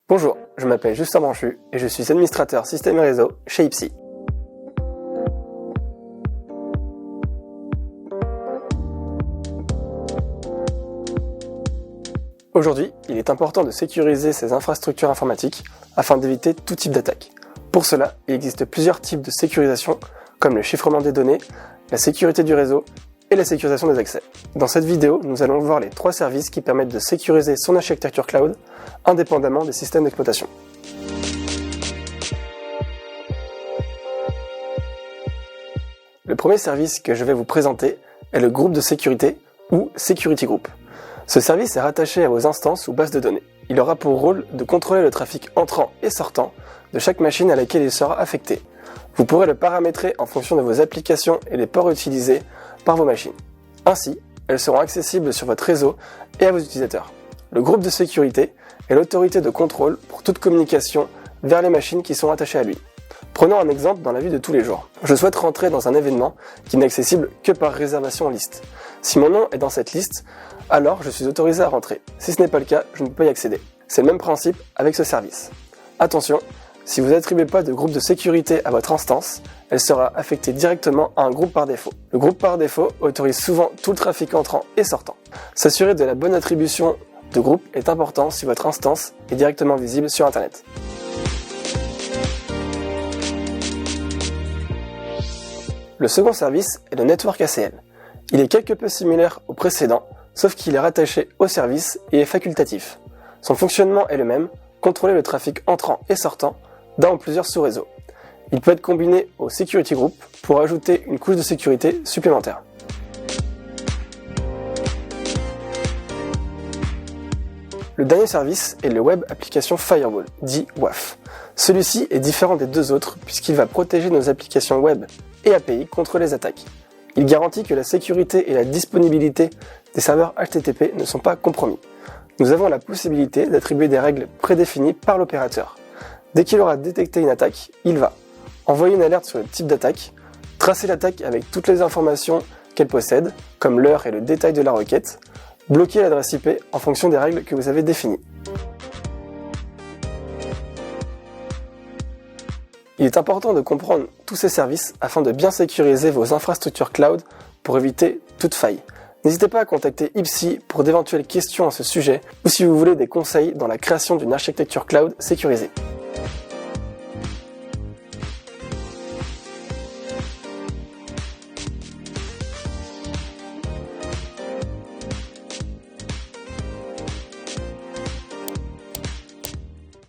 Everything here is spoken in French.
Bonjour, je m'appelle Justin Branchu et je suis administrateur système et réseau chez Ipsi. Aujourd'hui, il est important de sécuriser ces infrastructures informatiques afin d'éviter tout type d'attaque. Pour cela, il existe plusieurs types de sécurisation comme le chiffrement des données, la sécurité du réseau et la sécurisation des accès. Dans cette vidéo, nous allons voir les 3 services qui permettent de sécuriser son architecture cloud indépendamment des systèmes d'exploitation. Le premier service que je vais vous présenter est le groupe de sécurité ou Security Group. Ce service est rattaché à vos instances ou bases de données. Il aura pour rôle de contrôler le trafic entrant et sortant de chaque machine à laquelle il sera affecté. Vous pourrez le paramétrer en fonction de vos applications et des ports utilisés par vos machines. Ainsi, elles seront accessibles sur votre réseau et à vos utilisateurs. Le groupe de sécurité est l'autorité de contrôle pour toute communication vers les machines qui sont attachées à lui. Prenons un exemple dans la vie de tous les jours. Je souhaite rentrer dans un événement qui n'est accessible que par réservation en liste. Si mon nom est dans cette liste, alors je suis autorisé à rentrer. Si ce n'est pas le cas, je ne peux pas y accéder. C'est le même principe avec ce service. Attention, si vous n'attribuez pas de groupe de sécurité à votre instance, elle sera affectée directement à un groupe par défaut. Le groupe par défaut autorise souvent tout le trafic entrant et sortant. S'assurer de la bonne attribution de groupe est important si votre instance est directement visible sur Internet. Le second service est le Network ACL. Il est quelque peu similaire au précédent, sauf qu'il est rattaché au service et est facultatif. Son fonctionnement est le même, contrôler le trafic entrant et sortant d'un ou plusieurs sous-réseaux. Il peut être combiné au Security Group pour ajouter une couche de sécurité supplémentaire. Le dernier service est le Web Application Firewall, dit WAF. Celui-ci est différent des deux autres puisqu'il va protéger nos applications web et API contre les attaques. Il garantit que la sécurité et la disponibilité des serveurs HTTP ne sont pas compromis. Nous avons la possibilité d'attribuer des règles prédéfinies par l'opérateur. Dès qu'il aura détecté une attaque, il va envoyer une alerte sur le type d'attaque, tracer l'attaque avec toutes les informations qu'elle possède, comme l'heure et le détail de la requête, bloquer l'adresse IP en fonction des règles que vous avez définies. Il est important de comprendre tous ces services afin de bien sécuriser vos infrastructures cloud pour éviter toute faille. N'hésitez pas à contacter Ipsi pour d'éventuelles questions à ce sujet ou si vous voulez des conseils dans la création d'une architecture cloud sécurisée.